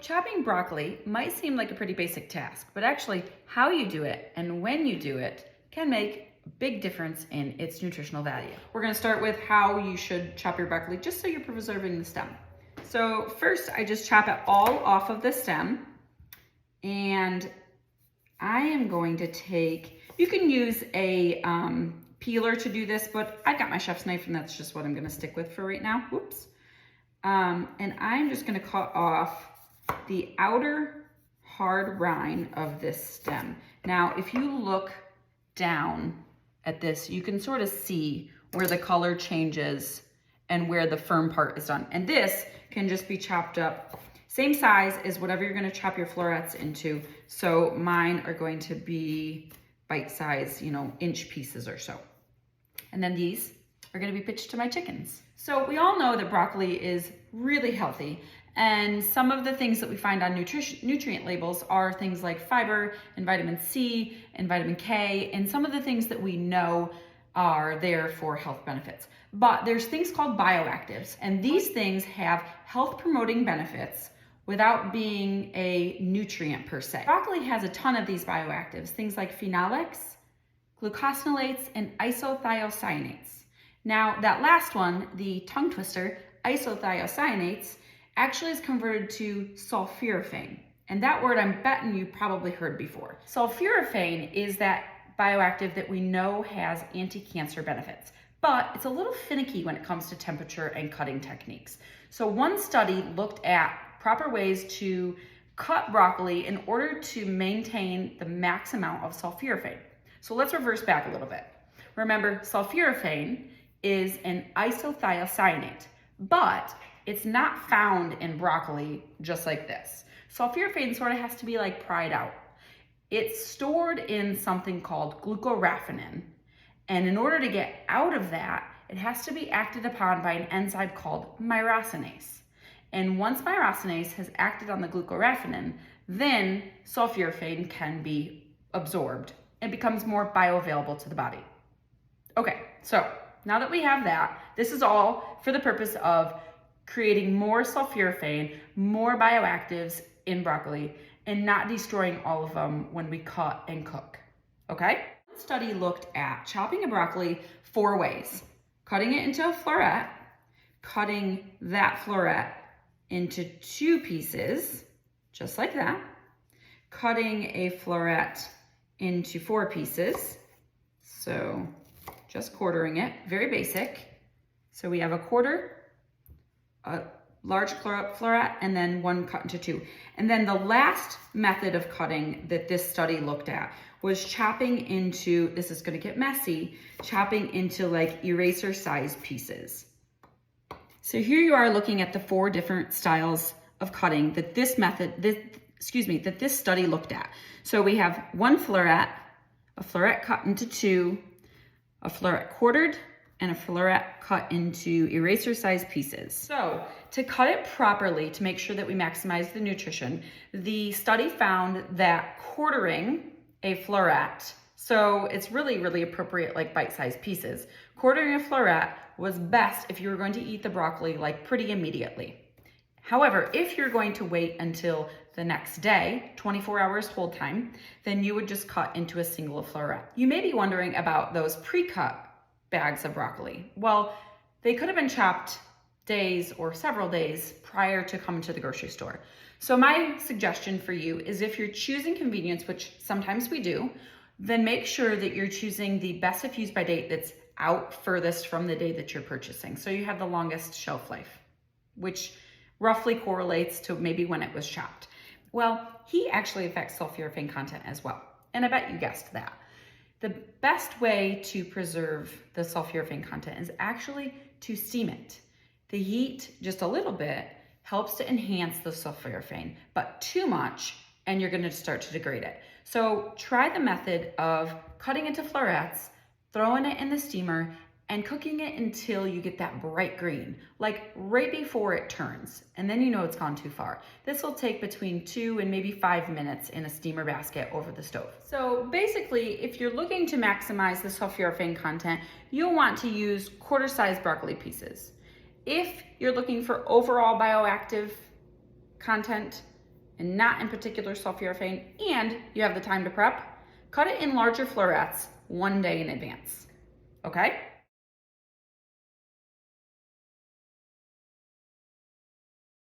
chopping broccoli might seem like a pretty basic task, but actually how you do it and when you do it can make a big difference in its nutritional value. We're gonna start with how you should chop your broccoli just so you're preserving the stem. So first I just chop it all off of the stem, and I am going to take, you can use a peeler to do this, but I've got my chef's knife and that's just what I'm gonna stick with for right now. Whoops. And I'm just gonna cut off the outer hard rind of this stem. Now, if you look down at this, you can sort of see where the color changes and where the firm part is done. And this can just be chopped up, same size as whatever you're gonna chop your florets into. So mine are going to be bite-sized, inch pieces or so. And then these are gonna be pitched to my chickens. So we all know that broccoli is really healthy, and some of the things that we find on nutrient labels are things like fiber and vitamin C and vitamin K, and some of the things that we know are there for health benefits. But there's things called bioactives, and these things have health promoting benefits without being a nutrient per se. Broccoli has a ton of these bioactives, things like phenolics, glucosinolates, and isothiocyanates. Now, that last one, the tongue twister, isothiocyanates, actually is converted to sulforaphane. And that word I'm betting you probably heard before. Sulforaphane is that bioactive that we know has anti-cancer benefits, but it's a little finicky when it comes to temperature and cutting techniques. So one study looked at proper ways to cut broccoli in order to maintain the max amount of sulforaphane. So let's reverse back a little bit. Remember, sulforaphane is an isothiocyanate, but it's not found in broccoli just like this. Sulforaphane sort of has to be like pried out. It's stored in something called glucoraphanin, and in order to get out of that, it has to be acted upon by an enzyme called myrosinase. And once myrosinase has acted on the glucoraphanin, then sulforaphane can be absorbed and becomes more bioavailable to the body. Okay, so now that we have that, this is all for the purpose of creating more sulforaphane, more bioactives in broccoli, and not destroying all of them when we cut and cook, okay? One study looked at chopping a broccoli 4 ways: cutting it into a floret, cutting that floret into 2 pieces, just like that, cutting a floret into 4 pieces, so just quartering it, very basic. So we have a quarter, a large floret, and then 1 cut into 2. And then the last method of cutting that this study looked at was chopping into, this is gonna get messy, chopping into like eraser size pieces. So here you are looking at the 4 different styles of cutting that this study looked at. So we have 1 floret, a floret cut into 2, a floret quartered, and a floret cut into eraser size pieces. So to cut it properly, to make sure that we maximize the nutrition, the study found that quartering a floret, so it's really, really appropriate like bite-sized pieces, quartering a floret was best if you were going to eat the broccoli like pretty immediately. However, if you're going to wait until the next day, 24 hours hold time, then you would just cut into a single floret. You may be wondering about those pre-cut bags of broccoli. Well, they could have been chopped days or several days prior to coming to the grocery store. So my suggestion for you is, if you're choosing convenience, which sometimes we do, then make sure that you're choosing the best if used by date that's out furthest from the day that you're purchasing. So you have the longest shelf life, which roughly correlates to maybe when it was chopped. Well, heat actually affects sulforaphane content as well. And I bet you guessed that. The best way to preserve the sulforaphane content is actually to steam it. The heat, just a little bit, helps to enhance the sulforaphane, but too much and you're gonna start to degrade it. So try the method of cutting into florets, throwing it in the steamer, and cooking it until you get that bright green, like right before it turns, and then you know it's gone too far. This will take between 2 and maybe 5 minutes in a steamer basket over the stove. So basically, if you're looking to maximize the sulforaphane content, you'll want to use quarter-sized broccoli pieces. If you're looking for overall bioactive content, and not in particular sulforaphane, and you have the time to prep, cut it in larger florets 1 day in advance. Okay?